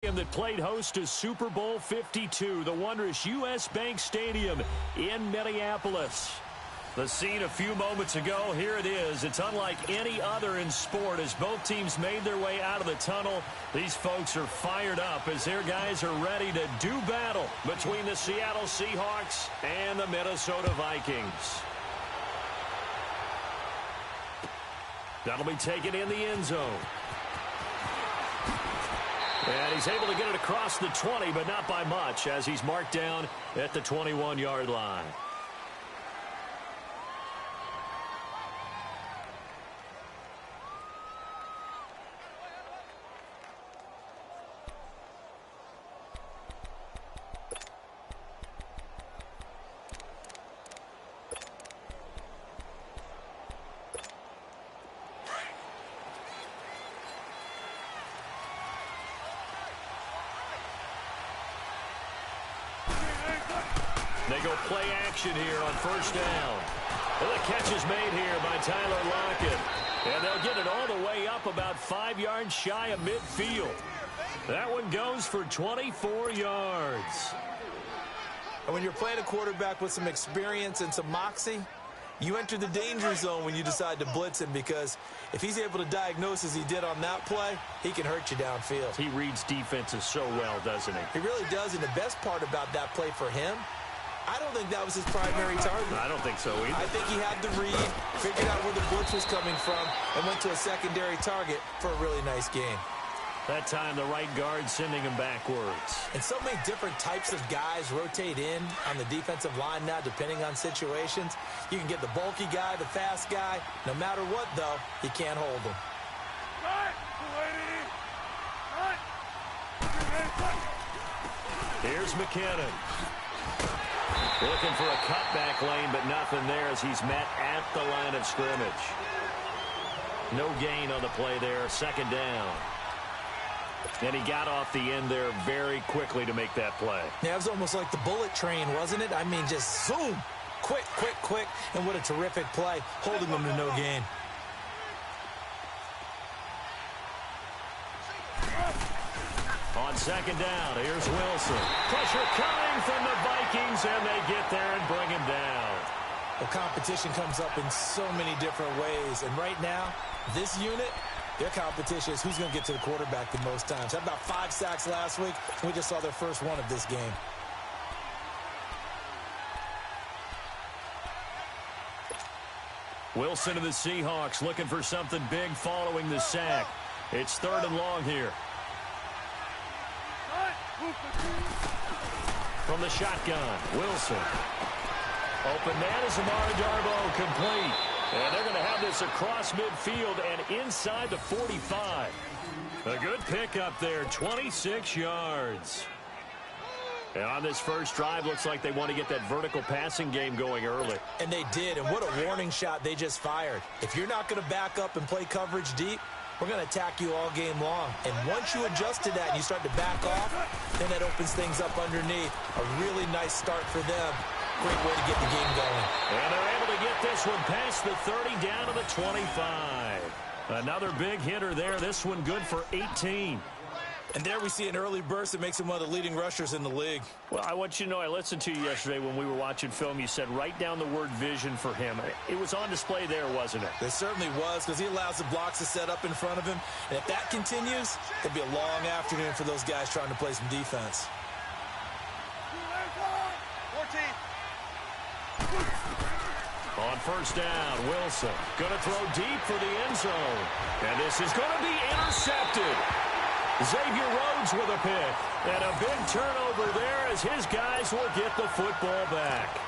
That played host to Super Bowl 52, the wondrous U.S. Bank Stadium in Minneapolis. The scene a few moments ago, here it is. It's unlike any other in sport as both teams made their way out of the tunnel. These folks are fired up as their guys are ready to do battle between the Seattle Seahawks and the Minnesota Vikings. That'll be taken in the end zone. And he's able to get it across the 20, but not by much, as he's marked down at the 21-yard line. They go play action here on first down. Well, the catch is made here by Tyler Lockett. And they'll get it all the way up about 5 yards shy of midfield. That one goes for 24 yards. And when you're playing a quarterback with some experience and some moxie, you enter the danger zone when you decide to blitz him, because if he's able to diagnose as he did on that play, he can hurt you downfield. He reads defenses so well, doesn't he? He really does, and the best part about that play for him, I don't think that was his primary target. I don't think so either. I think he had the read, figured out where the blitz was coming from, and went to a secondary target for a really nice game. That time, the right guard sending him backwards. And so many different types of guys rotate in on the defensive line now, depending on situations. You can get the bulky guy, the fast guy. No matter what, though, you can't hold them. Here's McKinnon. Looking for a cutback lane, but nothing there as he's met at the line of scrimmage. No gain on the play there. Second down. And he got off the end there very quickly to make that play. Yeah, it was almost like the bullet train, wasn't it? I mean, just zoom. Quick, quick, quick. And what a terrific play, holding them to no gain. On second down, here's Wilson. Pressure coming from the Vikings, and they get there and bring him down. Well, competition comes up in so many different ways. And right now, this unit, their competition is who's going to get to the quarterback the most times. Had about 5 sacks last week. We just saw their first one of this game. Wilson of the Seahawks looking for something big following the sack. It's 3rd and long here. From the shotgun, Wilson. Open man is Amari Darboh, complete. And they're going to have this across midfield and inside the 45. A good pickup there, 26 yards. And on this first drive, looks like they want to get that vertical passing game going early. And they did, and what a warning shot they just fired. If you're not going to back up and play coverage deep, we're going to attack you all game long. And once you adjust to that and you start to back off, then that opens things up underneath. A really nice start for them. Great way to get the game going. And they're able to get this one past the 30 down to the 25. Another big hitter there. This one good for 18. And there we see an early burst that makes him one of the leading rushers in the league. Well, I want you to know, I listened to you yesterday when we were watching film. You said write down the word vision for him. It was on display there, wasn't it? It certainly was, because he allows the blocks to set up in front of him. And if that continues, it'll be a long afternoon for those guys trying to play some defense. 14. On first down, Wilson going to throw deep for the end zone. And this is going to be intercepted. Xavier Rhodes with a pick. And a big turnover there as his guys will get the football back.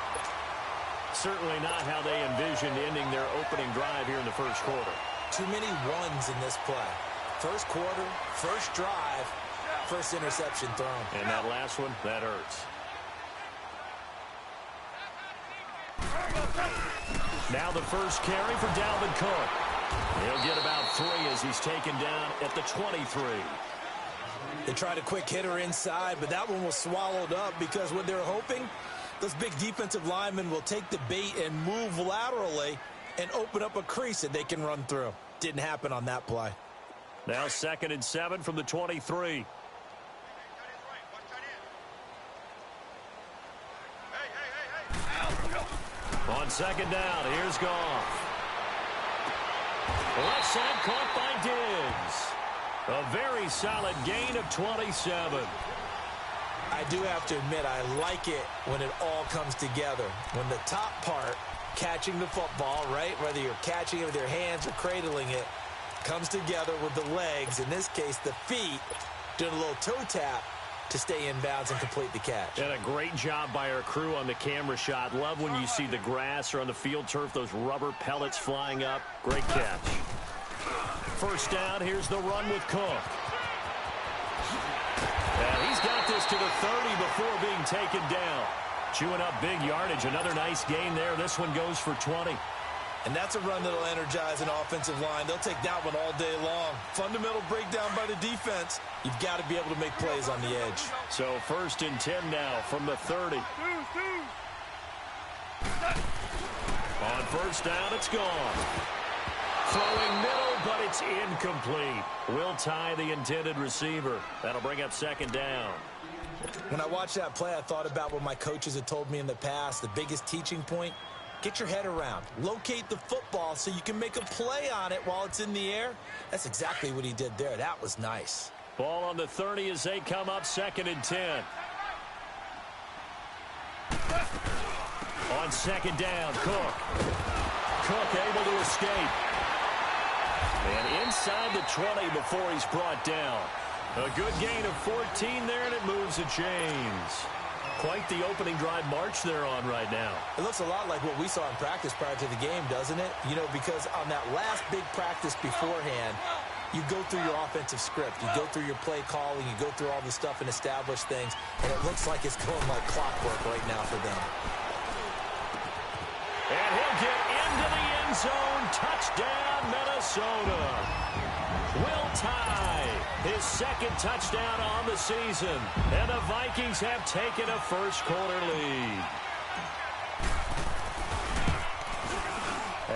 Certainly not how they envisioned ending their opening drive here in the first quarter. Too many ones in this play. First quarter, first drive, first interception thrown. And that last one, that hurts. Now the first carry for Dalvin Cook. He'll get about 3 as he's taken down at the 23. They tried a quick hitter inside, but that one was swallowed up because what they're hoping, those big defensive linemen will take the bait and move laterally and open up a crease that they can run through. Didn't happen on that play. Now 2nd and 7 from the 23. On second down, here's Goff. Left side caught by Diggs. A very solid gain of 27. I do have to admit, I like it when it all comes together. When the top part, catching the football, right, whether you're catching it with your hands or cradling it, comes together with the legs, in this case the feet, doing a little toe tap to stay in bounds and complete the catch. And a great job by our crew on the camera shot. Love when you see the grass or on the field turf, those rubber pellets flying up. Great catch. First down, here's the run with Cook. And he's got this to the 30 before being taken down. Chewing up big yardage. Another nice gain there. This one goes for 20. And that's a run that'll energize an offensive line. They'll take that one all day long. Fundamental breakdown by the defense. You've got to be able to make plays on the edge. So 1st and 10 now from the 30. On first down, it's gone. Throwing middle, but it's incomplete. Will tie the intended receiver. That'll bring up second down. When I watched that play, I thought about what my coaches had told me in the past. The biggest teaching point, get your head around. Locate the football so you can make a play on it while it's in the air. That's exactly what he did there. That was nice. Ball on the 30 as they come up 2nd and 10. On second down, Cook. Cook able to escape. And inside the 20 before he's brought down. A good gain of 14 there, and it moves the chains. Quite the opening drive march they're on right now. It looks a lot like what we saw in practice prior to the game, doesn't it? You know, because on that last big practice beforehand, you go through your offensive script. You go through your play calling. You go through all the stuff and establish things. And it looks like it's going like clockwork right now for them. And he'll get into the end zone. Touchdown, Minnesota. Will tie his 2nd touchdown on the season. And the Vikings have taken a first-quarter lead.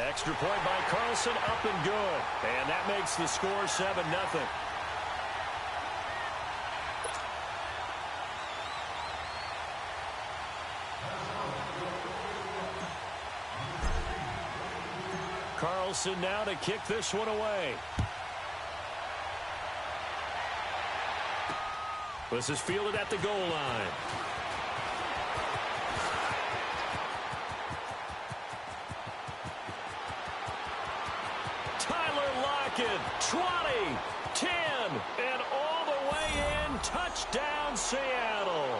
Extra point by Carlson, up and good. And that makes the score 7-0. Carlson now to kick this one away. This is fielded at the goal line. Tyler Lockett, 20, 10, and all the way in. Touchdown, Seattle.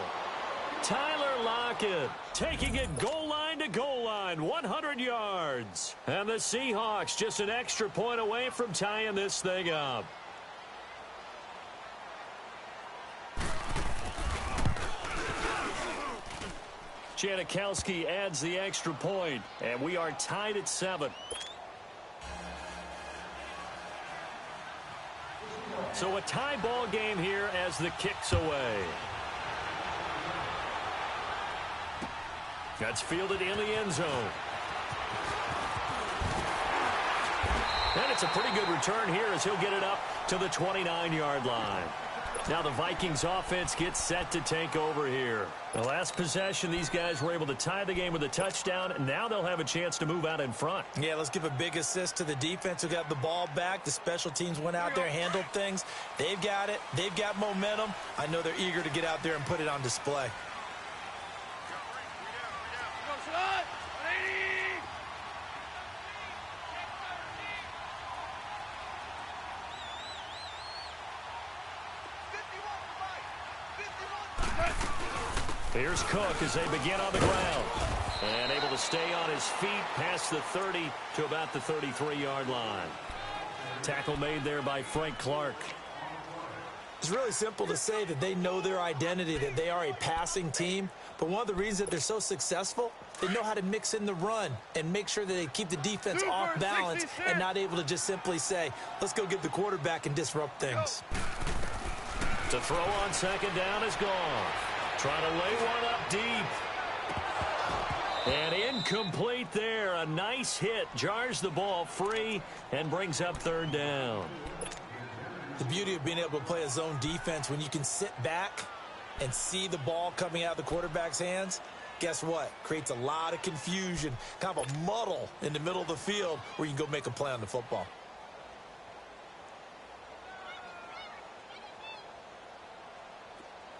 Tyler Lockett taking it goal line to goal line, 100 yards. And the Seahawks just an extra point away from tying this thing up. Janikowski adds the extra point, and we are tied at 7. So a tie ball game here as the kick's away. That's fielded in the end zone. And it's a pretty good return here as he'll get it up to the 29-yard line. Now the Vikings offense gets set to take over here. The last possession, these guys were able to tie the game with a touchdown. Now they'll have a chance to move out in front. Yeah, let's give a big assist to the defense who got the ball back. The special teams went out there, handled things. They've got it. They've got momentum. I know they're eager to get out there and put it on display. Here's Cook as they begin on the ground. And able to stay on his feet past the 30 to about the 33-yard line. Tackle made there by Frank Clark. It's really simple to say that they know their identity, that they are a passing team. But one of the reasons that they're so successful, they know how to mix in the run and make sure that they keep the defense off balance and not able to just simply say, let's go get the quarterback and disrupt things. To throw on second down is gone. Trying to lay one up deep. And incomplete there. A nice hit. Jars the ball free and brings up third down. The beauty of being able to play a zone defense when you can sit back and see the ball coming out of the quarterback's hands, Guess what? Creates a lot of confusion, kind of a muddle in the middle of the field where you can go make a play on the football.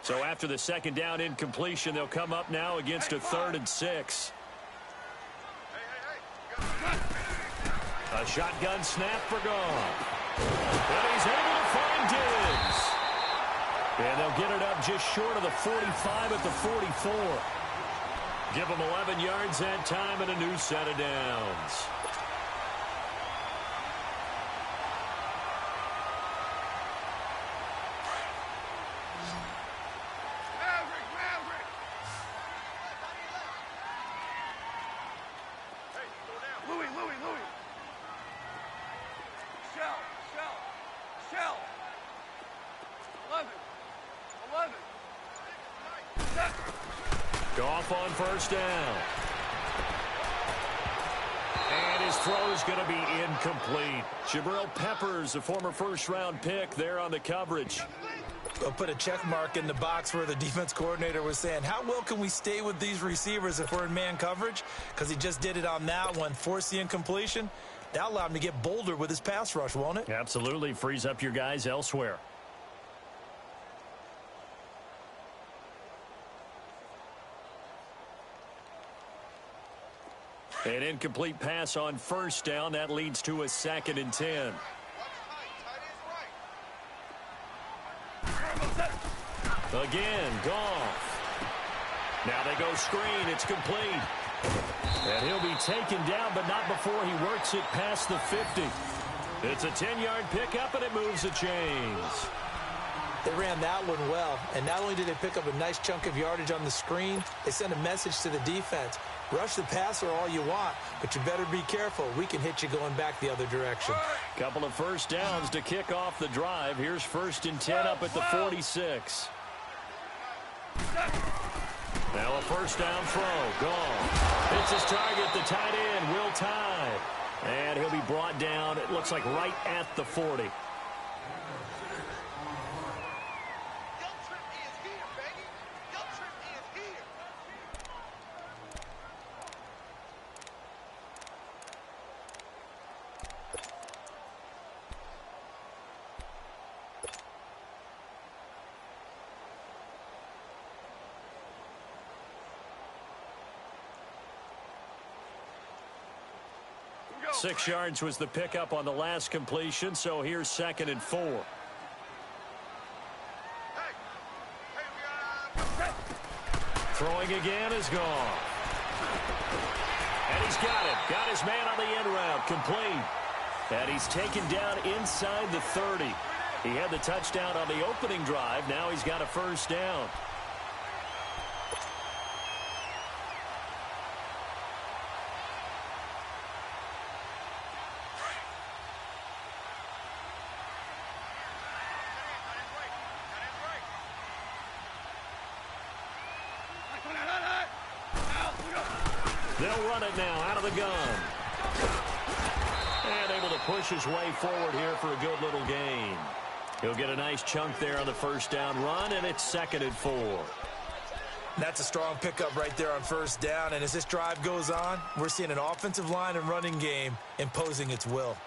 So after the second down incompletion, they'll come up now against a 3rd and 6. A shotgun snap for Goff. And he's able to find Diggs. And they'll get it up just short of the 45 at the 44. Give them 11 yards that time and a new set of downs. Goff on first down. And his throw is going to be incomplete. Jabril Peppers, a former first-round pick, there on the coverage. They'll put a check mark in the box where the defense coordinator was saying, how well can we stay with these receivers if we're in man coverage? Because he just did it on that one, forced the incompletion. That allowed him to get bolder with his pass rush, won't it? Absolutely. Frees up your guys elsewhere. An incomplete pass on first down. That leads to a 2nd and 10. Again, Goff. Now they go screen. It's complete. And he'll be taken down, but not before he works it past the 50. It's a 10-yard pickup, and it moves the chains. They ran that one well, and not only did they pick up a nice chunk of yardage on the screen, they sent a message to the defense. Rush the passer all you want, but you better be careful. We can hit you going back the other direction. Couple of first downs to kick off the drive. Here's 1st and 10 up at the 46. Now a first down throw. Goff hits his target, the tight end, Will Tye. And he'll be brought down, it looks like right at the 40. Go. 6 yards was the pickup on the last completion, so here's 2nd and 4. Throwing again is gone. And he's got it. Got his man on the end route. Complete. And he's taken down inside the 30. He had the touchdown on the opening drive. Now he's got a first down. They'll run it now out of the gun. And able to push his way forward here for a good little gain. He'll get a nice chunk there on the first down run, and it's 2nd and 4. That's a strong pickup right there on first down. And as this drive goes on, we're seeing an offensive line and running game imposing its will.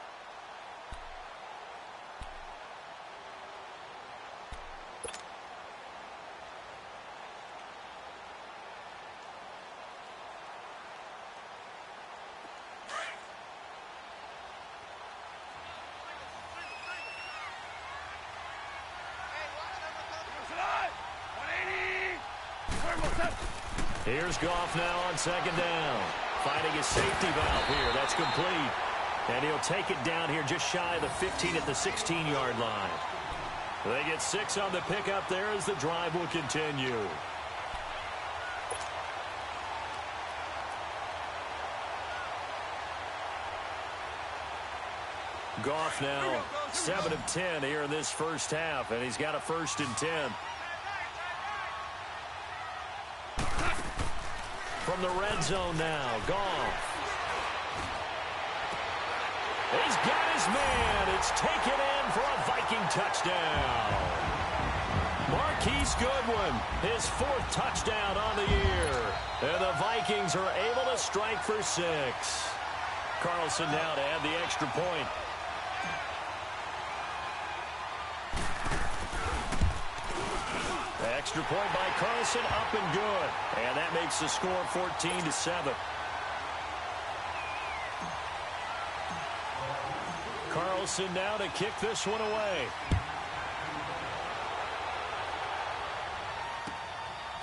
Here's Goff now on 2nd down. Finding his safety valve here. That's complete. And he'll take it down here just shy of the 15 at the 16-yard line. They get 6 on the pickup there as the drive will continue. Goff now 7 of 10 here in this first half, and he's got a 1st and 10. From the red zone now, Goff. He's got his man. It's taken in for a Viking touchdown. Marquise Goodwin, his 4th touchdown on the year. And the Vikings are able to strike for 6. Carlson now to add the extra point. Extra point by Carlson, up and good. And that makes the score 14-7. Carlson now to kick this one away.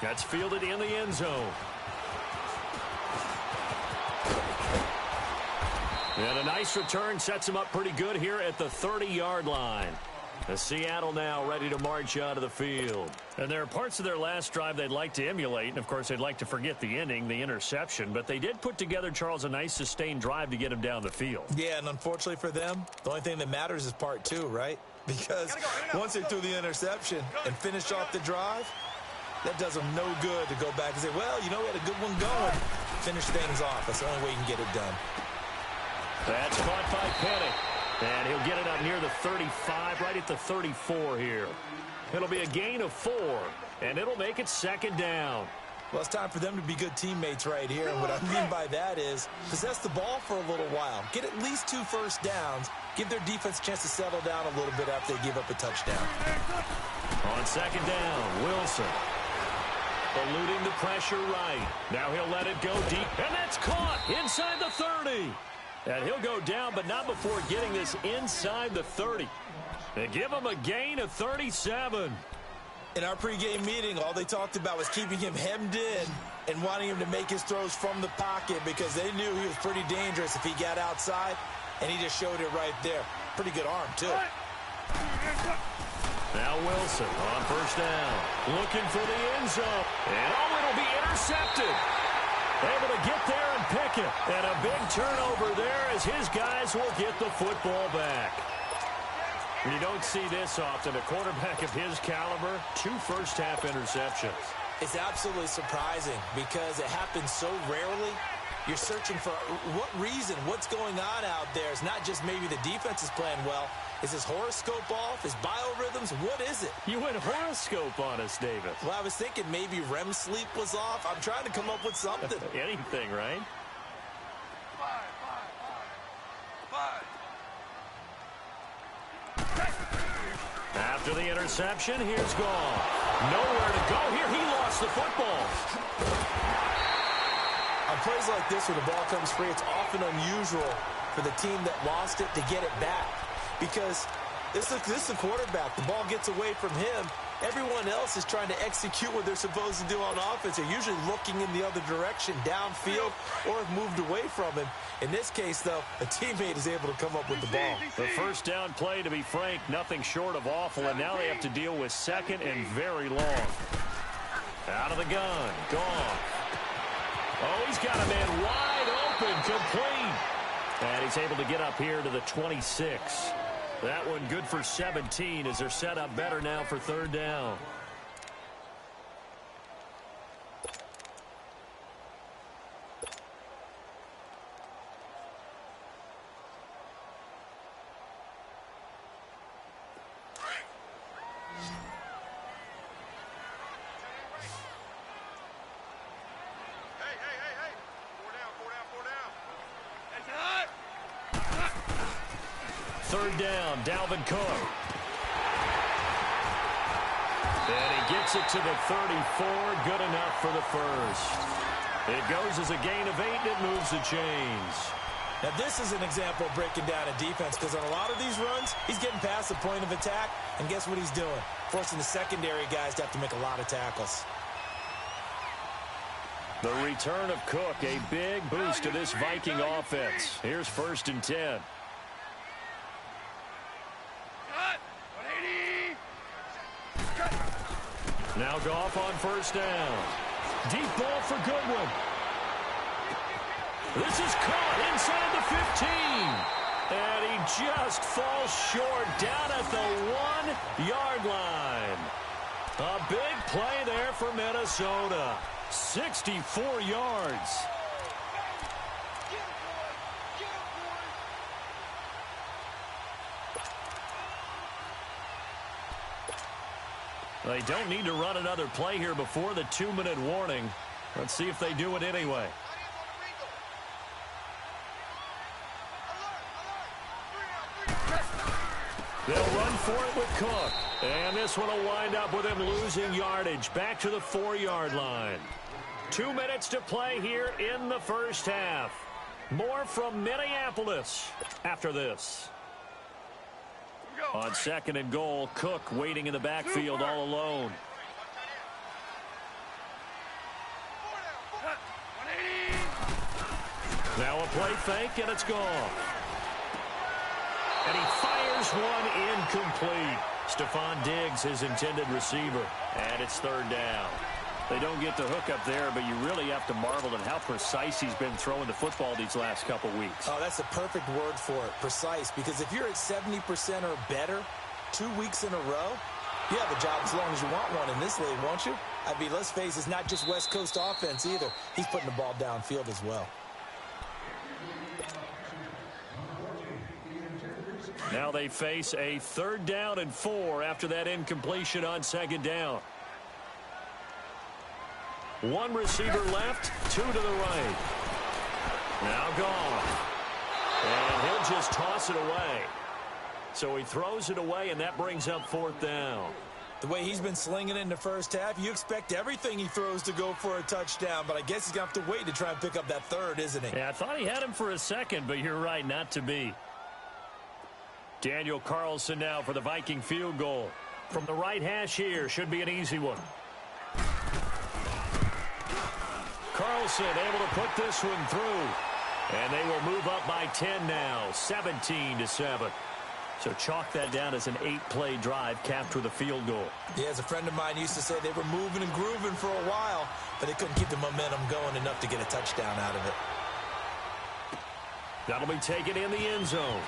That's fielded in the end zone. And a nice return sets him up pretty good here at the 30-yard line. The Seattle now ready to march out of the field. And there are parts of their last drive they'd like to emulate. And, of course, they'd like to forget the ending, the interception. But they did put together, Charles, a nice sustained drive to get him down the field. Yeah, and unfortunately for them, the only thing that matters is part 2, right? Because once they threw the interception and finished off the drive, that does them no good to go back and say, well, you know, we had a good one going. Finish things off. That's the only way you can get it done. That's caught by Penny. And he'll get it up near the 35, right at the 34 here. It'll be a gain of 4, and it'll make it 2nd down. Well, it's time for them to be good teammates right here. And what I mean by that is possess the ball for a little while. Get at least 2 first downs. Give their defense a chance to settle down a little bit after they give up a touchdown. On 2nd down, Wilson. Eluding the pressure right. Now he'll let it go deep, and that's caught inside the 30. And he'll go down, but not before getting this inside the 30. They give him a gain of 37. In our pregame meeting, all they talked about was keeping him hemmed in and wanting him to make his throws from the pocket because they knew he was pretty dangerous if he got outside, and he just showed it right there. Pretty good arm, too. Now Wilson on 1st down, looking for the end zone. And it'll be intercepted. Able to get there and pick it. And a big turnover there as his guys will get the football back. You don't see this often. A quarterback of his caliber, 2 first-half interceptions. It's absolutely surprising because it happens so rarely. You're searching for what reason, what's going on out there. It's not just maybe the defense is playing well. Is his horoscope off? His biorhythms? What is it? You went horoscope on us, David. Well, I was thinking maybe REM sleep was off. I'm trying to come up with something. Anything, right? After the interception, here's Gall. Nowhere to go here. He lost the football. On plays like this, when the ball comes free, it's often unusual for the team that lost it to get it back. Because this is the quarterback. The ball gets away from him. Everyone else is trying to execute what they're supposed to do on offense. They're usually looking in the other direction, downfield, or have moved away from him. In this case, though, a teammate is able to come up with the ball. The first down play, to be frank, nothing short of awful, and now they have to deal with 2nd and very long. Out of the gun, gone. Oh, he's got a man wide open, complete. And he's able to get up here to the 26. That one good for 17 as they're set up better now for 3rd down. Third down, Dalvin Cook. And he gets it to the 34. Good enough for the first. It goes as a gain of 8, and it moves the chains. Now, this is an example of breaking down a defense because on a lot of these runs, he's getting past the point of attack, and guess what he's doing? Forcing the secondary guys to have to make a lot of tackles. The return of Cook, a big boost to this Viking offense. Here's 1st and 10. Now Goff on 1st down. Deep ball for Goodwin. This is caught inside the 15. And he just falls short down at the 1-yard line. A big play there for Minnesota. 64 yards. They don't need to run another play here before the 2-minute warning. Let's see if they do it anyway. They'll run for it with Cook. And this one will wind up with him losing yardage back to the 4-yard line. 2 minutes to play here in the first half. More from Minneapolis after this. On 2nd and goal, Cook waiting in the backfield all alone. Now a play fake, and it's gone. And he fires one incomplete. Stephon Diggs, his intended receiver. And it's 3rd down. They don't get the hook up there, but you really have to marvel at how precise he's been throwing the football these last couple weeks. Oh, that's a perfect word for it, precise. Because if you're at 70% or better 2 weeks in a row, you have a job as long as you want one in this league, won't you? I mean, let's face it, it's not just West Coast offense either. He's putting the ball downfield as well. Now they face a 3rd down and 4 after that incompletion on 2nd down. 1 receiver left, 2 to the right. Now gone. And he'll just toss it away. So he throws it away, and that brings up 4th down. The way he's been slinging it in the first half, you expect everything he throws to go for a touchdown, but I guess he's going to have to wait to try and pick up that 3rd, isn't he? Yeah, I thought he had him for a second, but you're right, not to be. Daniel Carlson now for the Viking field goal. From the right hash here, should be an easy one. Carlson able to put this one through. And they will move up by 10 now, 17-7. So chalk that down as an 8-play drive capped with a field goal. Yeah, as a friend of mine used to say, they were moving and grooving for a while, but they couldn't keep the momentum going enough to get a touchdown out of it. That'll be taken in the end zone.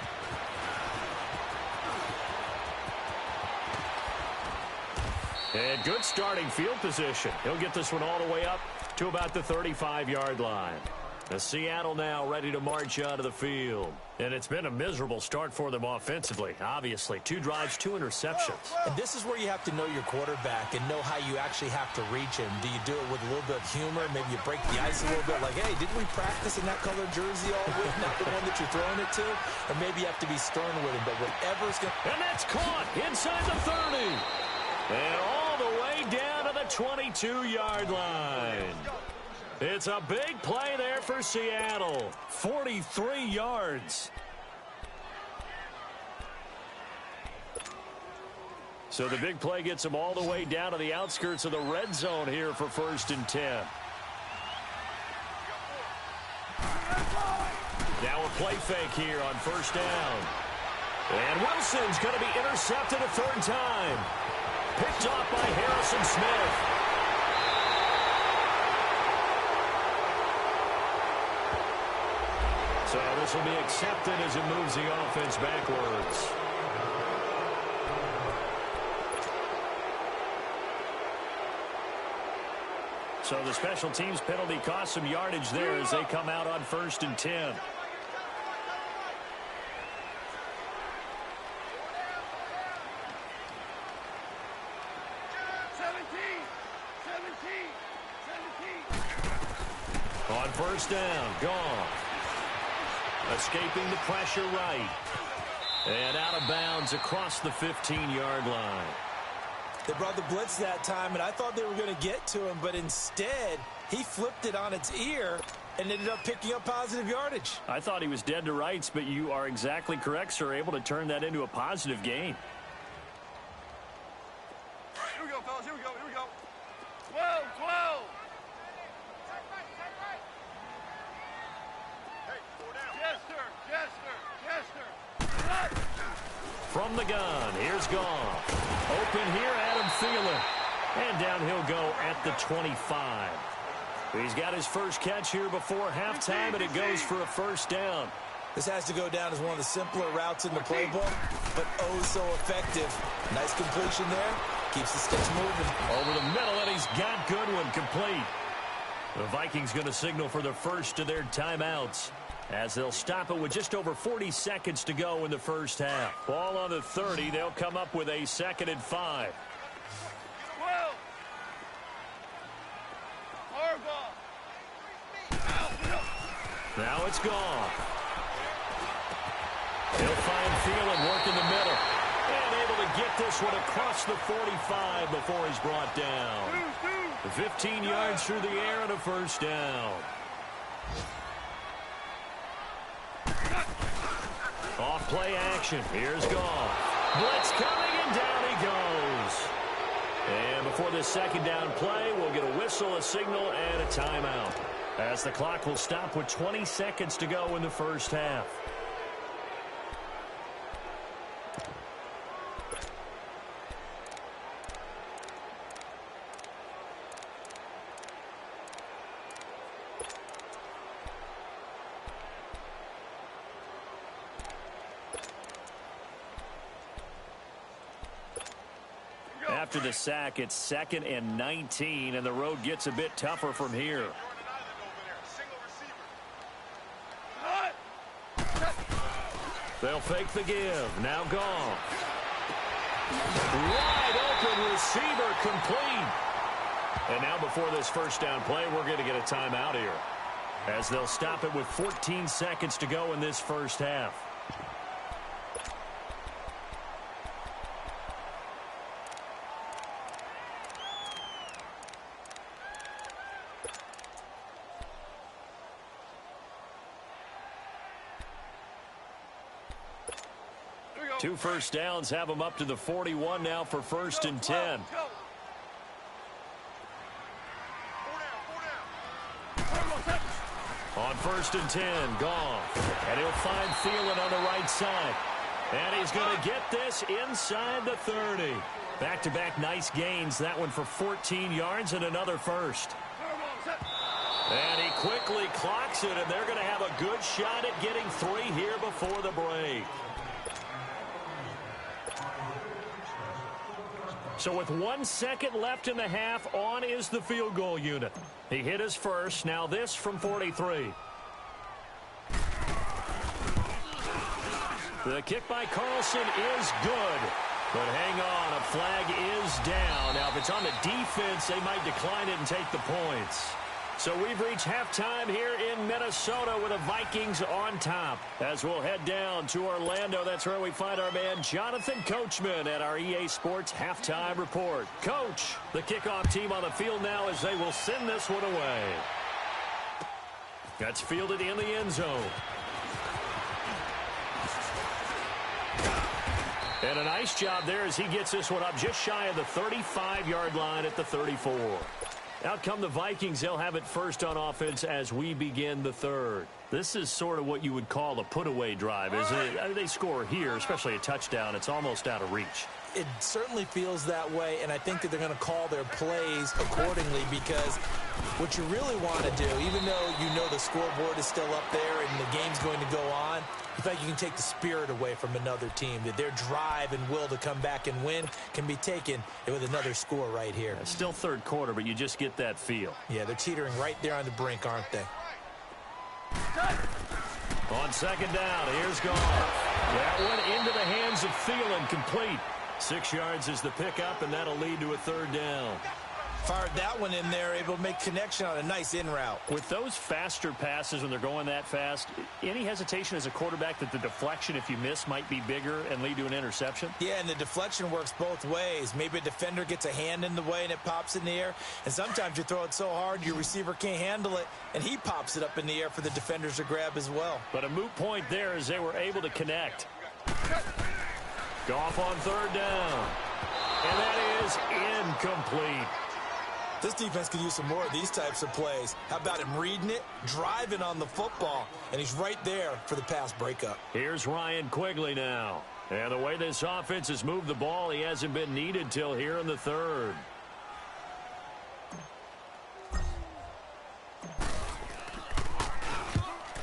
And good starting field position. He'll get this one all the way up to about the 35-yard line. The Seattle now ready to march out of the field. And it's been a miserable start for them offensively, obviously. 2 drives, 2 interceptions. And this is where you have to know your quarterback and know how you actually have to reach him. Do you do it with a little bit of humor? Maybe you break the ice a little bit like, hey, didn't we practice in that colored jersey all week? Not the one that you're throwing it to? Or maybe you have to be stern with him, but whatever's going to... And that's caught inside the 30. And all the way down to the 22-yard line. It's a big play there for Seattle. 43 yards. So the big play gets them all the way down to the outskirts of the red zone here for 1st and 10. Now a play fake here on 1st down. And Wilson's going to be intercepted a 3rd time. Picked off by Harrison Smith. So this will be accepted as it moves the offense backwards. So the special teams penalty cost some yardage there as they come out on 1st and 10. On 1st down, gone. Escaping the pressure right. And out of bounds across the 15-yard line. They brought the blitz that time, and I thought they were going to get to him, but instead, he flipped it on its ear and ended up picking up positive yardage. I thought he was dead to rights, but you are exactly correct, sir. Able to turn that into a positive gain. All right, here we go, fellas. Here we go. Here we go. 12, 12. From the gun, here's Goff. Open here, Adam Thielen. And down he'll go at the 25. He's got his first catch here before halftime, and it goes for a 1st down. This has to go down as one of the simpler routes in the playbook, but oh so effective. Nice completion there. Keeps the sticks moving. Over the middle, and he's got Goodwin complete. The Vikings going to signal for the first of their timeouts, as they'll stop it with just over 40 seconds to go in the first half. Ball on the 30. They'll come up with a 2nd and 5. Now it's gone. He'll find Thielen working the middle. And able to get this one across the 45 before he's brought down. 15 yards through the air and a first down. Off play action. Here's Goff. Blitz coming and down he goes. And before this second down play, we'll get a whistle, a signal, and a timeout, as the clock will stop with 20 seconds to go in the first half. After the sack, it's 2nd and 19, and the road gets a bit tougher from here. They'll fake the give. Now Goff. Wide open receiver, complete. And now before this first down play, we're going to get a timeout here, as they'll stop it with 14 seconds to go in this first half. Two first downs have them up to the 41 now for 1st and 10. On 1st and 10, Goff. And he'll find Thielen on the right side. And he's going to get this inside the 30. Back-to-back nice gains. That one for 14 yards and another first. And he quickly clocks it, and they're going to have a good shot at getting 3 here before the break. So with 1 second left in the half, on is the field goal unit. He hit his first. Now this from 43. The kick by Carlson is good. But hang on, a flag is down. Now if it's on the defense, they might decline it and take the points. So we've reached halftime here in Minnesota with the Vikings on top. As we'll head down to Orlando, that's where we find our man Jonathan Coachman at our EA Sports Halftime Report. Coach, the kickoff team on the field now as they will send this one away. That's fielded in the end zone. And a nice job there as he gets this one up just shy of the 35-yard line at the 34. Out come the Vikings. They'll have it first on offense as we begin the third. This is sort of what you would call a put-away drive, isn't it? They score here, especially a touchdown. It's almost out of reach. It certainly feels that way, and I think that they're going to call their plays accordingly, because what you really want to do, even though you know the scoreboard is still up there and the game's going to go on, in fact, you can take the spirit away from another team, that their drive and will to come back and win can be taken with another score right here. It's still third quarter, but you just get that feel. Yeah, they're teetering right there on the brink, aren't they? On second down, here's Goff. That one into the hands of Thielen, complete. 6 yards is the pickup, and that'll lead to a third down. Fired that one in there, able to make connection on a nice in route. With those faster passes when they're going that fast, any hesitation as a quarterback that the deflection, if you miss, might be bigger and lead to an interception? Yeah, and the deflection works both ways. Maybe a defender gets a hand in the way and it pops in the air, and sometimes you throw it so hard your receiver can't handle it, and he pops it up in the air for the defenders to grab as well. But a moot point there as they were able to connect. Goff on third down. And that is incomplete. This defense could use some more of these types of plays. How about him reading it, driving on the football, and he's right there for the pass breakup. Here's Ryan Quigley now. And the way this offense has moved the ball, he hasn't been needed till here in the third.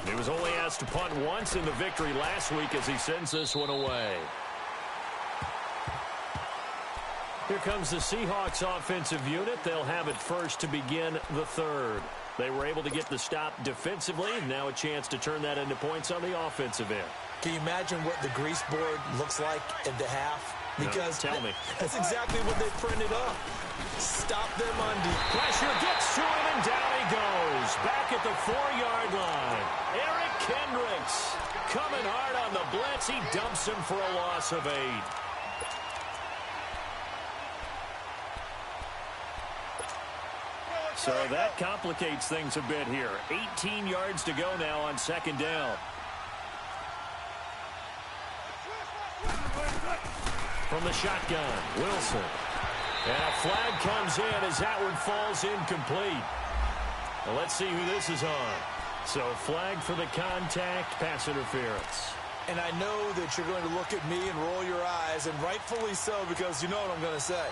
He was only asked to punt once in the victory last week as he sends this one away. Here comes the Seahawks offensive unit. They'll have it first to begin the third. They were able to get the stop defensively. Now a chance to turn that into points on the offensive end. Can you imagine what the grease board looks like at the half? Because tell me. That's exactly what they printed up. Stop them on deep. Pressure gets to him, and down he goes. Back at the 4-yard line. Eric Kendricks coming hard on the blitz. He dumps him for a loss of 8. So that complicates things a bit here. 18 yards to go now on 2nd down. From the shotgun, Wilson. And a flag comes in as that one falls incomplete. Well, let's see who this is on. So flag for the contact, pass interference. And I know that you're going to look at me and roll your eyes, and rightfully so, because you know what I'm going to say.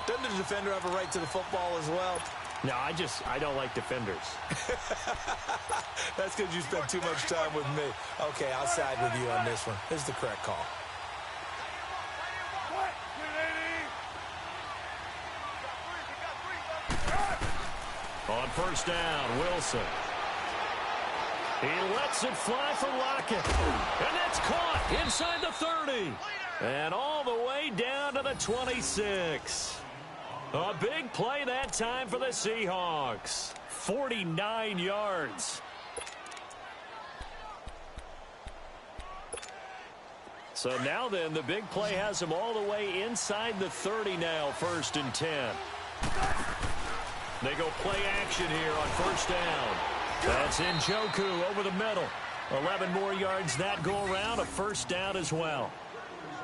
Doesn't the defender have a right to the football as well? No, I don't like defenders. That's because you spend too much time with me. Okay, I'll side with you on this one. This is the correct call. On 1st down, Wilson. He lets it fly for Lockett. And that's caught inside the 30. And all the way down to the 26. A big play that time for the Seahawks. 49 yards. So now then, the big play has them all the way inside the 30 now, 1st and 10. They go play action here on 1st down. That's Njoku over the middle. 11 more yards that go around, a 1st down as well.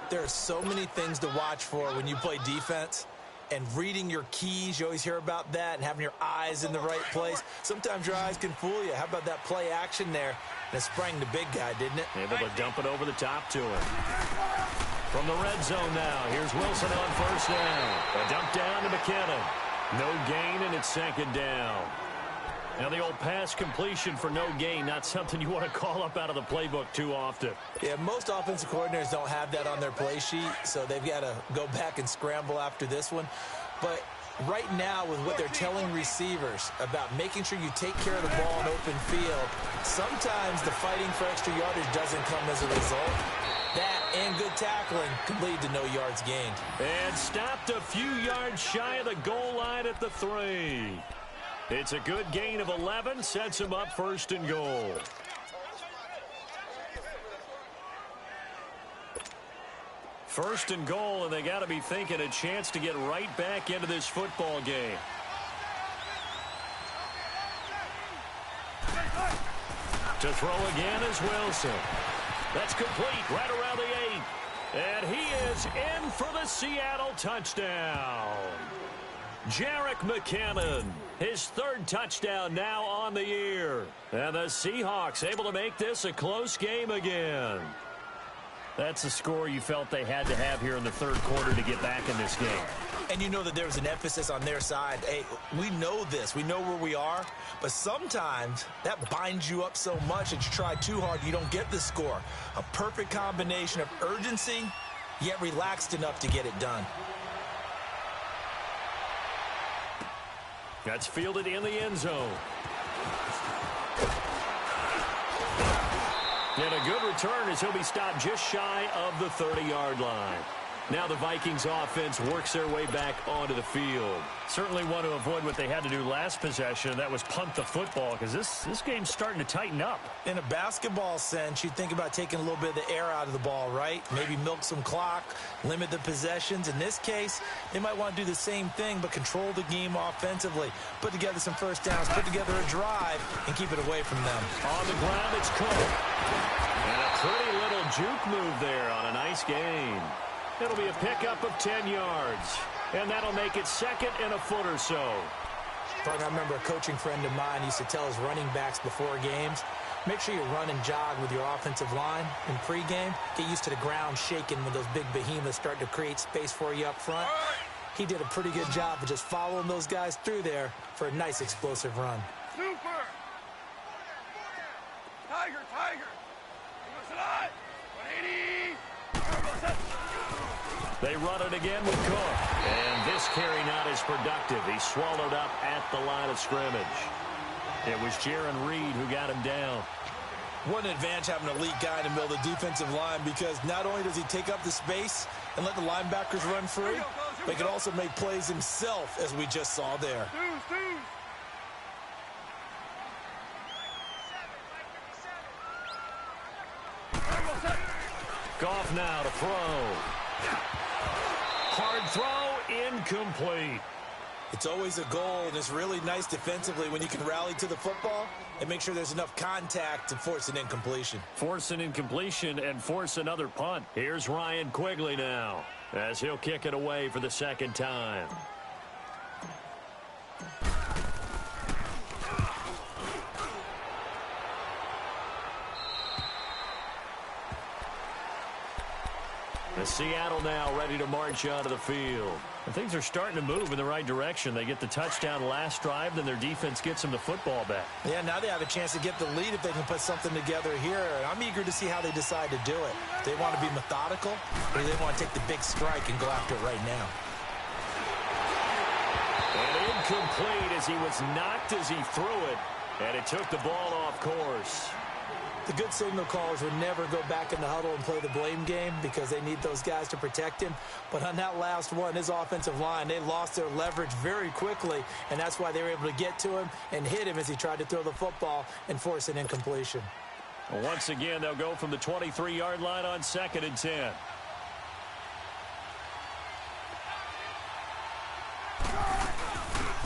There are so many things to watch for when you play defense. And reading your keys, you always hear about that, and having your eyes in the right place. Sometimes your eyes can fool you. How about that play action there? And it sprang the big guy, didn't it? Able to dump it over the top to him. From the red zone now, here's Wilson on 1st down. A dump down to McKinnon. No gain, and it's 2nd down. Now the old pass completion for no gain, not something you want to call up out of the playbook too often. Yeah, most offensive coordinators don't have that on their play sheet, so they've got to go back and scramble after this one. But right now, with what they're telling receivers about making sure you take care of the ball in open field, sometimes the fighting for extra yardage doesn't come as a result. That and good tackling can lead to no yards gained. And stopped a few yards shy of the goal line at the 3. It's a good gain of 11, sets him up 1st and goal. First and goal, and they got to be thinking a chance to get right back into this football game. To throw again is Wilson. That's complete right around the 8. And he is in for the Seattle touchdown. Jerick McKinnon, his 3rd touchdown now on the year. And the Seahawks able to make this a close game again. That's the score you felt they had to have here in the 3rd quarter to get back in this game. And you know that there was an emphasis on their side. Hey, we know this. We know where we are. But sometimes that binds you up so much that you try too hard, you don't get the score. A perfect combination of urgency, yet relaxed enough to get it done. That's fielded in the end zone. And a good return as he'll be stopped just shy of the 30-yard line. Now the Vikings offense works their way back onto the field. Certainly want to avoid what they had to do last possession. That was punt the football, because this game's starting to tighten up. In a basketball sense, you think about taking a little bit of the air out of the ball, right? Maybe milk some clock, limit the possessions. In this case, they might want to do the same thing, but control the game offensively. Put together some 1st downs, put together a drive, and keep it away from them. On the ground, it's Cook. And a pretty little juke move there on a nice gain. It'll be a pickup of 10 yards. And that'll make it 2nd and a foot or so. I remember a coaching friend of mine used to tell his running backs before games, make sure you run and jog with your offensive line in pregame. Get used to the ground shaking when those big behemoths start to create space for you up front. He did a pretty good job of just following those guys through there for a nice explosive run. Super! Tiger, Tiger! Listen on! 180! They run it again with Cook. And this carry not as productive. He's swallowed up at the line of scrimmage. It was Jaron Reed who got him down. What an advantage having an elite guy in the middle of the defensive line, because not only does he take up the space, and let the linebackers run free, but he can also make plays himself, as we just saw there. Goff now to throw. Hard throw, incomplete. It's always a goal, and it's really nice defensively when you can rally to the football and make sure there's enough contact to force an incompletion. Force an incompletion and force another punt. Here's Ryan Quigley now, as he'll kick it away for the second time. Seattle now ready to march onto the field. And things are starting to move in the right direction. They get the touchdown last drive, then their defense gets them the football back. Yeah, now they have a chance to get the lead if they can put something together here. I'm eager to see how they decide to do it. Do they want to be methodical, or do they want to take the big strike and go after it right now? And incomplete as he was knocked as he threw it, and it took the ball off course. The good signal callers would never go back in the huddle and play the blame game because they need those guys to protect him. But on that last one, his offensive line, they lost their leverage very quickly, and that's why they were able to get to him and hit him as he tried to throw the football and force an incompletion. Once again, they'll go from the 23-yard line on 2nd and 10.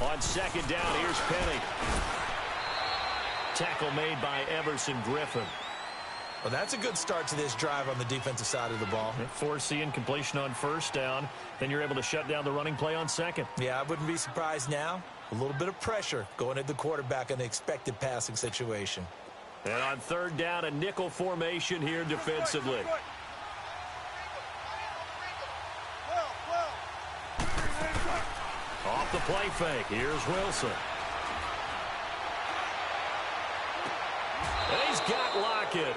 On 2nd down, here's Penny. Tackle made by Everson Griffin. Well, that's a good start to this drive on the defensive side of the ball. Force the incompletion on 1st down. Then you're able to shut down the running play on 2nd. Yeah, I wouldn't be surprised now. A little bit of pressure going at the quarterback in an expected passing situation. And on 3rd down, a nickel formation here defensively. Off the play fake. Here's Wilson. And he's got Lockett.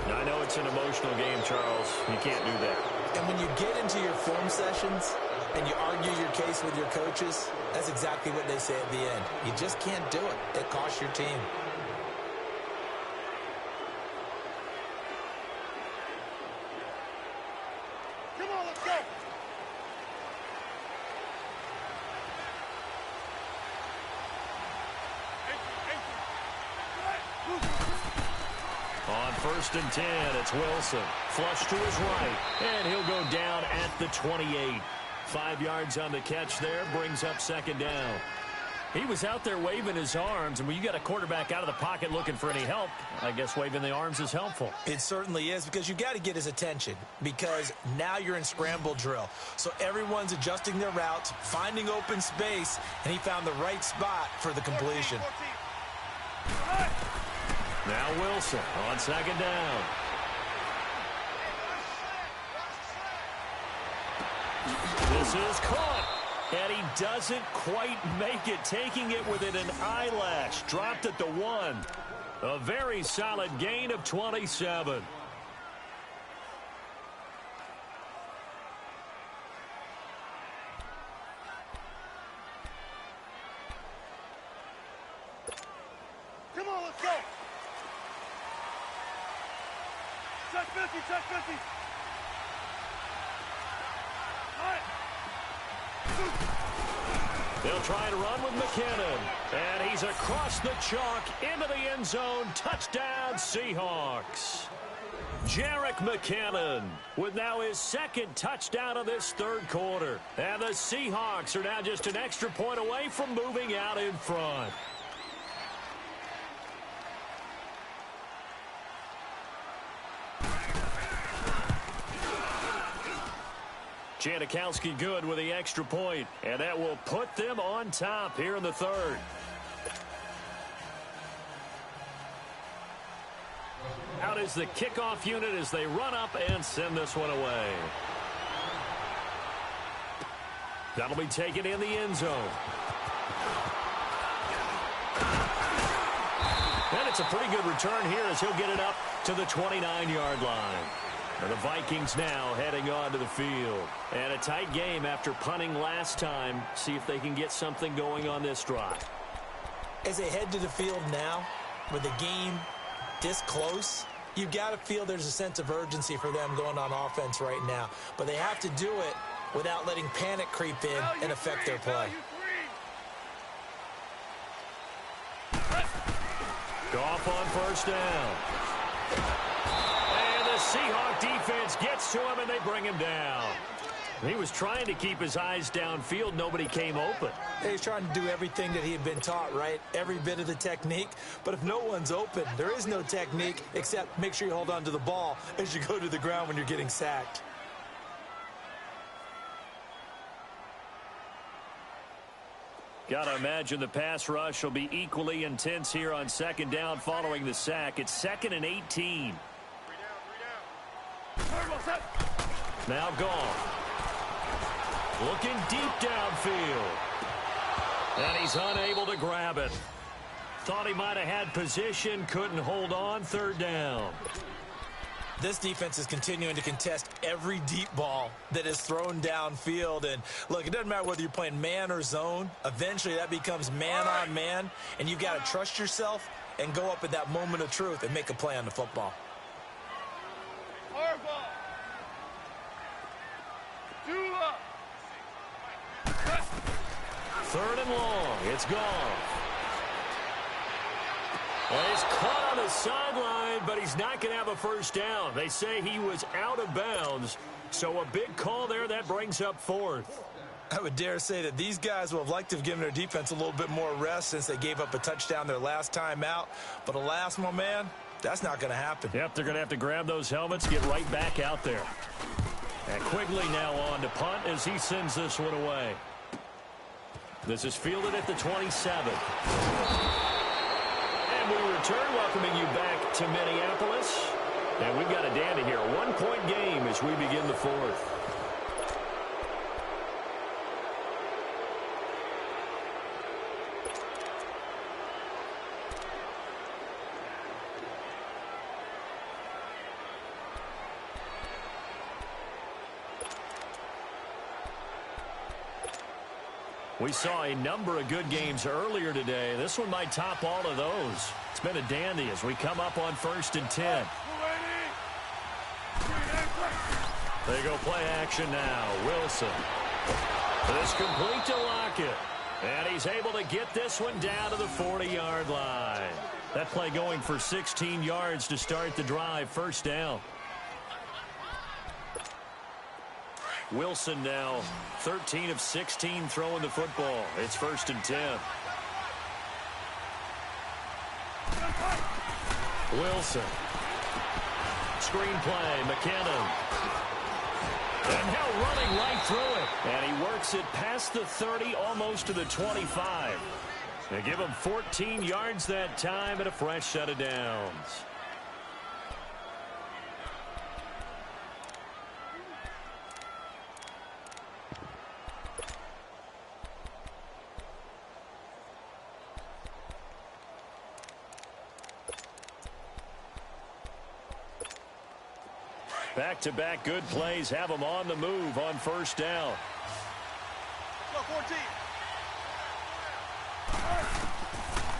I know it's an emotional game, Charles. You can't do that. And when you get into your film sessions and you argue your case with your coaches, that's exactly what they say at the end. You just can't do it. It costs your team. Come on, let's go. On 1st and 10, it's Wilson. Flush to his right, and he'll go down at the 28. 5 yards on the catch there, brings up 2nd down. He was out there waving his arms, and when you got a quarterback out of the pocket looking for any help, I guess waving the arms is helpful. It certainly is, because you got to get his attention, because now you're in scramble drill. So everyone's adjusting their routes, finding open space, and he found the right spot for the completion. 14. Now Wilson on 2nd down. This is caught, and he doesn't quite make it, taking it within an eyelash. Dropped at the 1. A very solid gain of 27. Come on, let's go. Check 50, check 50. All right. They'll try to run with McKinnon. And he's across the chalk into the end zone. Touchdown, Seahawks. Jerick McKinnon with now his 2nd touchdown of this 3rd quarter. And the Seahawks are now just an extra point away from moving out in front. Janikowski good with the extra point, and that will put them on top here in the 3rd. Out is the kickoff unit as they run up and send this one away. That'll be taken in the end zone. And it's a pretty good return here as he'll get it up to the 29-yard line. And the Vikings now heading on to the field. And a tight game after punting last time. See if they can get something going on this drive. As they head to the field now, with the game this close, You've got to feel there's a sense of urgency for them going on offense right now. But they have to do it without letting panic creep in and affect their play. Goff on first down. And the Seahawks defense gets to him, and they bring him down. He was trying to keep his eyes downfield. Nobody came open. He's trying to do everything that he had been taught, right? Every bit of the technique. But if no one's open, there is no technique except make sure you hold on to the ball as you go to the ground when you're getting sacked. Got to imagine the pass rush will be equally intense here on second down following the sack. It's 2nd and 18. Now Goff. Looking deep downfield. And he's unable to grab it. Thought he might have had position, couldn't hold on, 3rd down. This defense is continuing to contest every deep ball that is thrown downfield. And look, it doesn't matter whether you're playing man or zone. Eventually that becomes man on man. And you've got to trust yourself and go up at that moment of truth and make a play on the football. 3rd and long. It's gone. Well, he's caught on the sideline, but he's not going to have a first down. They say he was out of bounds, so a big call there. That brings up 4th. I would dare say that these guys will have liked to have given their defense a little bit more rest since they gave up a touchdown their last time out. But alas, my man, that's not going to happen. Yep, they're going to have to grab those helmets, get right back out there. And Quigley now on to punt as he sends this one away. This is fielded at the 27. And we return, welcoming you back to Minneapolis. And we've got a dandy here. A 1-point game as we begin the 4th. We saw a number of good games earlier today. This one might top all of those. It's been a dandy as we come up on 1st and 10. They go play action now. Wilson. This complete to Lockett. And he's able to get this one down to the 40-yard line. That play going for 16 yards to start the drive. 1st down. Wilson now 13 of 16 throwing the football. It's 1st and 10. Wilson. Screen play. McKinnon. And now running right through it. And he works it past the 30, almost to the 25. They give him 14 yards that time and a fresh set of downs. Back-to-back good plays have them on the move on 1st down.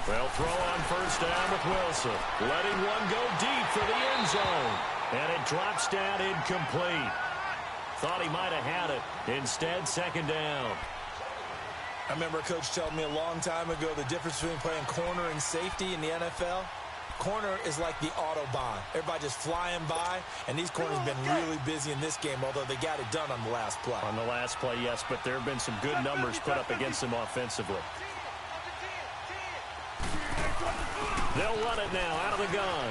They'll throw on 1st down with Wilson. Letting one go deep for the end zone. And it drops down incomplete. Thought he might have had it. Instead, 2nd down. I remember a coach telling me a long time ago the difference between playing corner and safety in the NFL. Corner is like the Autobahn. Everybody just flying by, and these corners have been really busy in this game, although they got it done on the last play. On the last play, yes, but there have been some good numbers put up against them offensively. They'll run it now out of the gun.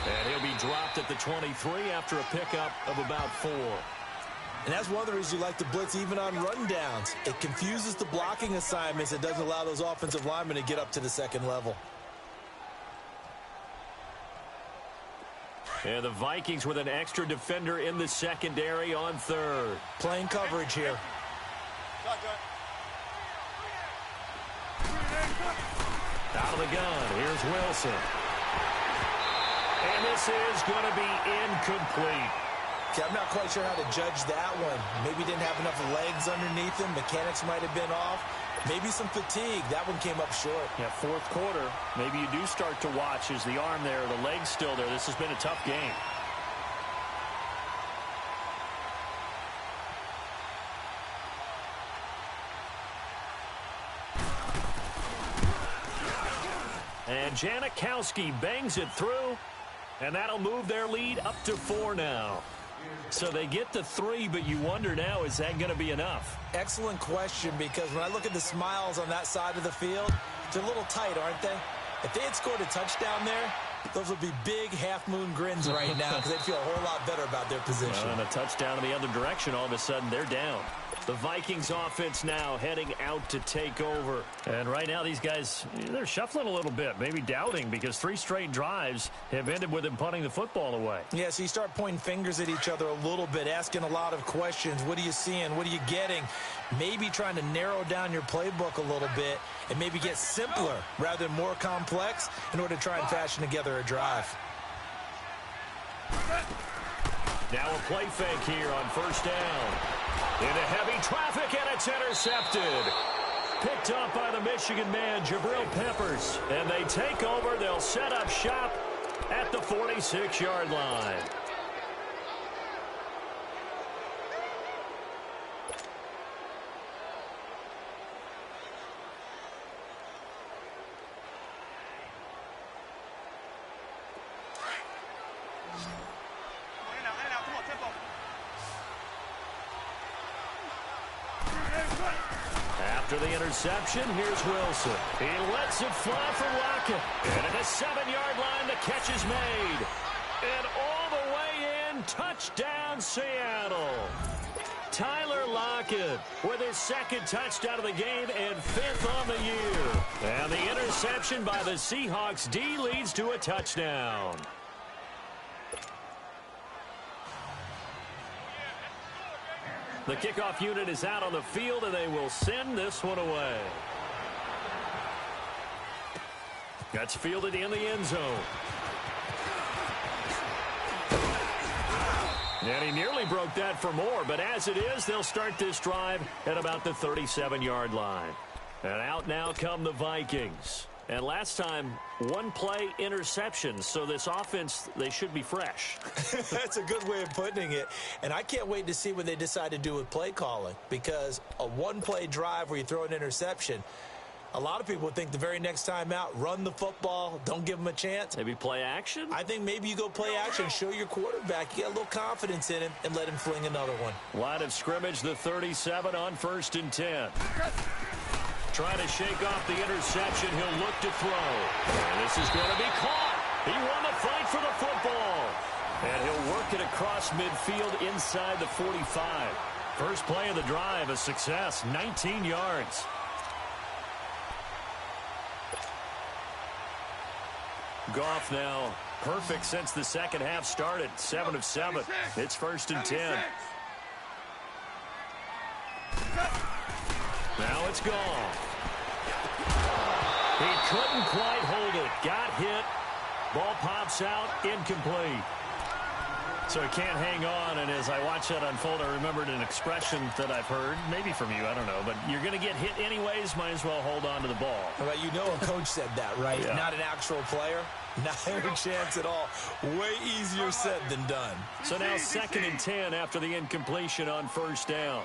And he'll be dropped at the 23 after a pickup of about 4. And that's one of the reasons you like to blitz even on rundowns. It confuses the blocking assignments. It doesn't allow those offensive linemen to get up to the second level. And the Vikings with an extra defender in the secondary on 3rd. Playing coverage here. Out of the gun. Here's Wilson. And this is going to be incomplete. Okay, I'm not quite sure how to judge that one. Maybe didn't have enough legs underneath him. Mechanics might have been off. Maybe some fatigue. That one came up short. Yeah, fourth quarter, maybe you do start to watch as the arm there, the leg's still there. This has been a tough game. And Janikowski bangs it through, and that'll move their lead up to 4 now. So they get to 3, but you wonder now, is that going to be enough? Excellent question, because when I look at the smiles on that side of the field, they're a little tight, aren't they? If they had scored a touchdown there, those would be big half-moon grins right now because they'd feel a whole lot better about their position. Well, and a touchdown in the other direction, all of a sudden they're down. The Vikings offense now heading out to take over. And right now these guys, they're shuffling a little bit, maybe doubting, because 3 straight drives have ended with them punting the football away. Yeah, so you start pointing fingers at each other a little bit, asking a lot of questions. What are you seeing? What are you getting? Maybe trying to narrow down your playbook a little bit and maybe get simpler rather than more complex in order to try and fashion together a drive. Now a play fake here on first down. Into heavy traffic, and it's intercepted. Picked up by the Michigan man, Jabril Peppers. And they take over. They'll set up shop at the 46-yard line. After the interception, here's Wilson. He lets it fly for Lockett. And at the 7-yard line, the catch is made. And all the way in, touchdown Seattle. Tyler Lockett with his 2nd touchdown of the game and 5th on the year. And the interception by the Seahawks D leads to a touchdown. The kickoff unit is out on the field, and they will send this one away. That's fielded in the end zone. And he nearly broke that for more, but as it is, they'll start this drive at about the 37-yard line. And out now come the Vikings. And last time, 1 play interception, so this offense, they should be fresh. That's a good way of putting it. And I can't wait to see what they decide to do with play calling, because a 1-play drive where you throw an interception, a lot of people think the very next time out, run the football, don't give them a chance. Maybe play action? I think maybe you go play action, show your quarterback, you get a little confidence in him, and let him fling another one. Line of scrimmage, the 37 on 1st and 10. Trying to shake off the interception. He'll look to throw. And this is going to be caught. He won the fight for the football. And he'll work it across midfield inside the 45. First play of the drive, a success, 19 yards. Goff now perfect since the second half started. 7 of 7. It's 1st and 10. Now it's gone. He couldn't quite hold it. Got hit. Ball pops out. Incomplete. So he can't hang on, and as I watch that unfold, I remembered an expression that I've heard, maybe from you, I don't know, but you're going to get hit anyways, might as well hold on to the ball. Well, you know a coach said that, right? Yeah. Not an actual player. Not a chance at all. Way easier said than done. So now 2nd and 10 after the incompletion on first down.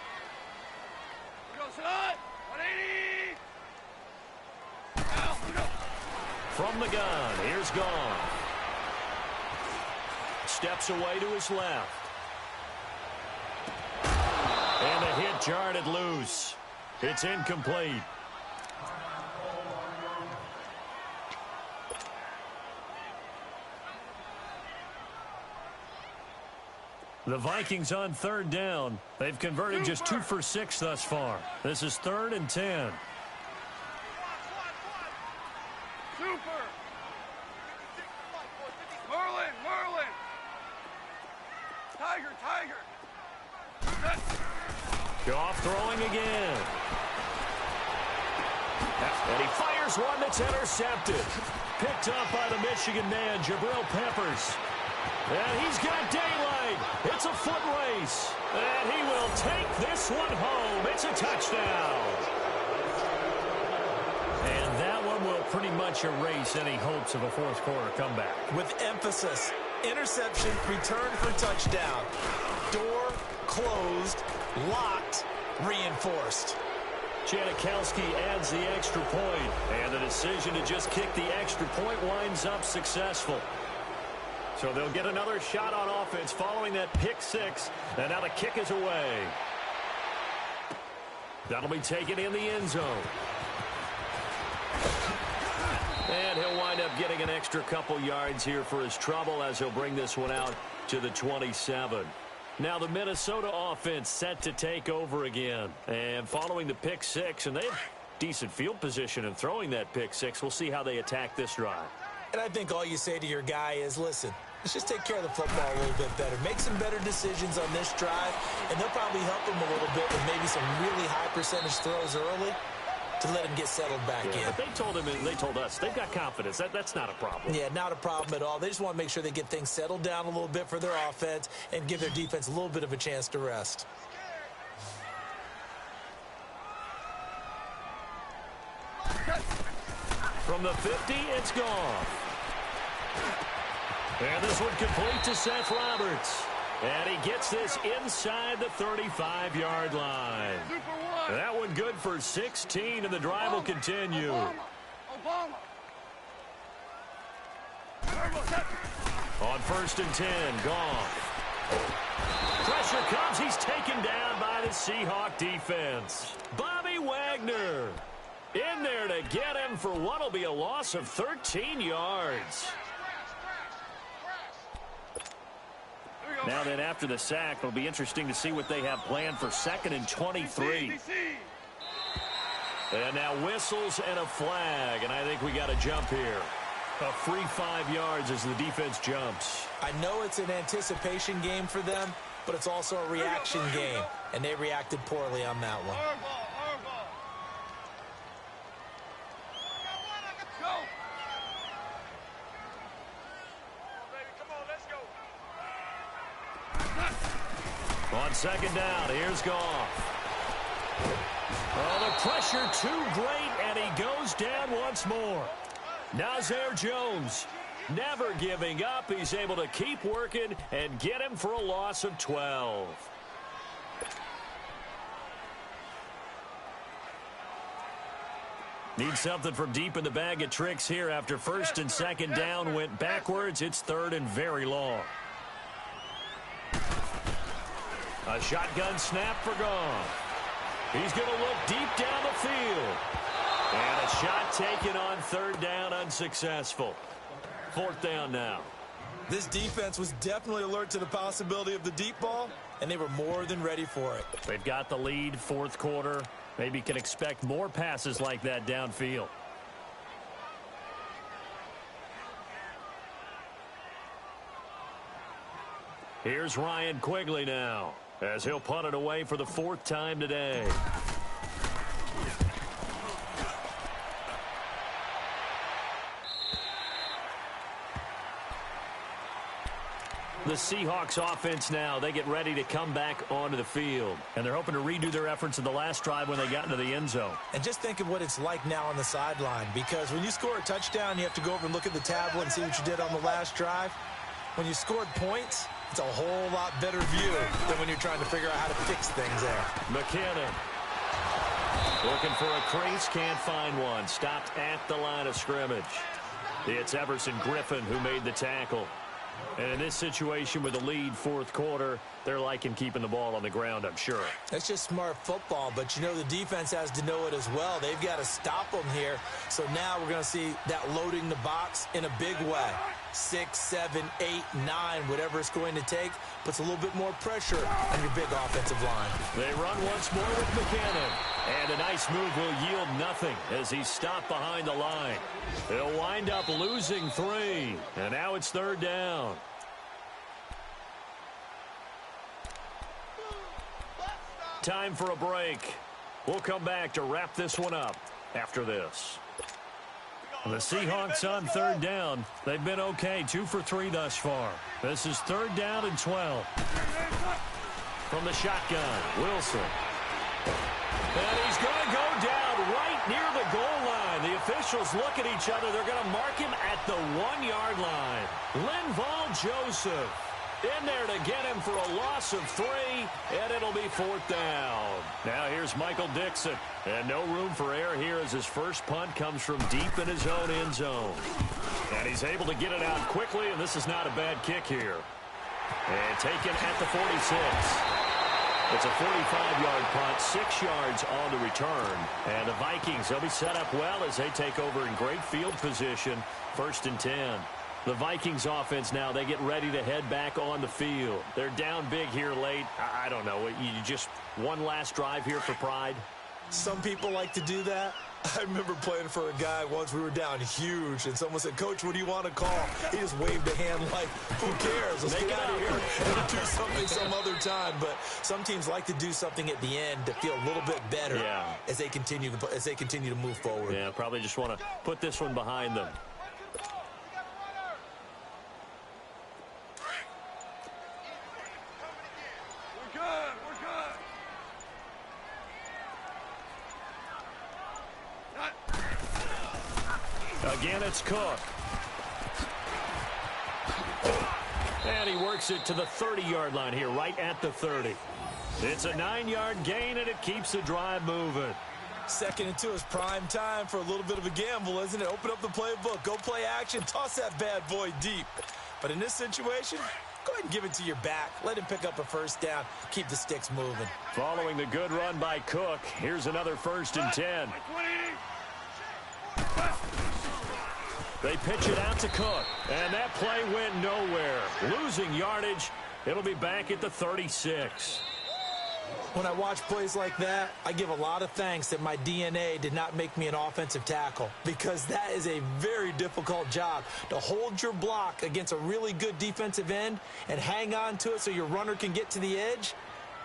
From the gun, here's Gone. Steps away to his left. And the hit jarred it loose. It's incomplete. The Vikings on 3rd down. They've converted just 2 for 6 thus far. This is 3rd and 10. Super! Merlin! Tiger! Goff throwing again. And he fires one that's intercepted. Picked up by the Michigan man, Jabril Peppers. And he's got daylight. It's a foot race. And he will take this one home. It's a touchdown. pretty much erase any hopes of a fourth quarter comeback. With emphasis, interception, return for touchdown. Door closed, locked, reinforced. Janikowski adds the extra point, and the decision to just kick the extra point winds up successful. So they'll get another shot on offense following that pick six, and now the kick is away. That'll be taken in the end zone. And he'll wind up getting an extra couple yards here for his trouble as he'll bring this one out to the 27. Now the Minnesota offense set to take over again. And following the pick six, and they have decent field position in throwing that pick six. We'll see how they attack this drive. And I think all you say to your guy is, listen, let's just take care of the football a little bit better. Make some better decisions on this drive, and they'll probably help him a little bit with maybe some really high percentage throws early to let him get settled back in. But they told him, and they told us, they've got confidence. That's not a problem. Yeah, not a problem at all. They just want to make sure they get things settled down a little bit for their offense and give their defense a little bit of a chance to rest. From the 50, it's gone. And this one complete to Seth Roberts. And he gets this inside the 35-yard line. That one good for 16, and the drive will continue. On 1st and 10, gone. Pressure comes. He's taken down by the Seahawk defense. Bobby Wagner in there to get him for what will be a loss of 13 yards. Now then, after the sack, it'll be interesting to see what they have planned for 2nd and 23. And now whistles and a flag, and I think we got a jump here. A free 5 yards as the defense jumps. I know it's an anticipation game for them, but it's also a reaction game, and they reacted poorly on that one. On 2nd down, here's Goff. Oh, the pressure too great, and he goes down once more. Nazir Jones never giving up. He's able to keep working and get him for a loss of 12. Need something from deep in the bag of tricks here after 1st and 2nd down went backwards. It's 3rd and very long. A shotgun snap for Goff. He's going to look deep down the field. And a shot taken on 3rd down, unsuccessful. 4th down now. This defense was definitely alert to the possibility of the deep ball, and they were more than ready for it. They've got the lead, 4th quarter. Maybe can expect more passes like that downfield. Here's Ryan Quigley now, as he'll punt it away for the 4th time today. The Seahawks offense now, they get ready to come back onto the field. And they're hoping to redo their efforts in the last drive when they got into the end zone. And just think of what it's like now on the sideline, because when you score a touchdown, you have to go over and look at the tablet and see what you did on the last drive. When you scored points, it's a whole lot better view than when you're trying to figure out how to fix things there. McKinnon looking for a crease, can't find one. Stopped at the line of scrimmage. It's Everson Griffin who made the tackle. And in this situation with the lead 4th quarter, they're liking keeping the ball on the ground, I'm sure. That's just smart football, but you know the defense has to know it as well. They've got to stop them here. So now we're going to see that loading the box in a big way. 6, 7, 8, 9, whatever it's going to take, puts a little bit more pressure on your big offensive line. They run once more with McKinnon. And a nice move will yield nothing as he's stopped behind the line. They'll wind up losing 3. And now it's 3rd down. Time for a break. We'll come back to wrap this one up after this. The Seahawks on 3rd down. They've been okay, 2 for 3 thus far. This is 3rd down and 12. From the shotgun, Wilson. And he's going to go down right near the goal line. The officials look at each other. They're going to mark him at the 1-yard line. Linval Joseph in there to get him for a loss of 3, and it'll be 4th down. Now here's Michael Dixon, and no room for error here as his first punt comes from deep in his own end zone. And he's able to get it out quickly, and this is not a bad kick here. And taken at the 46. It's a 45-yard punt, 6 yards on the return. And the Vikings, they'll be set up well as they take over in great field position, 1st and 10. The Vikings offense now, they get ready to head back on the field. They're down big here late. I don't know. You just one last drive here for pride? Some people like to do that. I remember playing for a guy once. We were down huge, and someone said, "Coach, what do you want to call?" He just waved a hand like, who cares? Let's get out of here and do something some other time. But some teams like to do something at the end to feel a little bit better as they continue to move forward. Yeah, probably just want to put this one behind them. Again, it's Cook. And he works it to the 30-yard line here, right at the 30. It's a 9-yard gain, and it keeps the drive moving. 2nd and 2 is prime time for a little bit of a gamble, isn't it? Open up the playbook, go play action, toss that bad boy deep. But in this situation, go ahead and give it to your back. Let him pick up a 1st down. Keep the sticks moving. Following the good run by Cook, here's another 1st and 10. They pitch it out to Cook, and that play went nowhere. Losing yardage, it'll be back at the 36. When I watch plays like that, I give a lot of thanks that my DNA did not make me an offensive tackle, because that is a very difficult job, to hold your block against a really good defensive end and hang on to it so your runner can get to the edge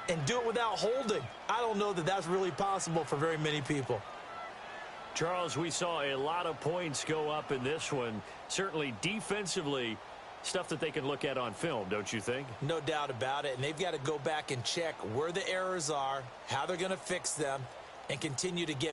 and do it without holding. I don't know that that's really possible for very many people. Charles, we saw a lot of points go up in this one. Certainly defensively, stuff that they can look at on film, don't you think? No doubt about it. And they've got to go back and check where the errors are, how they're going to fix them, and continue to get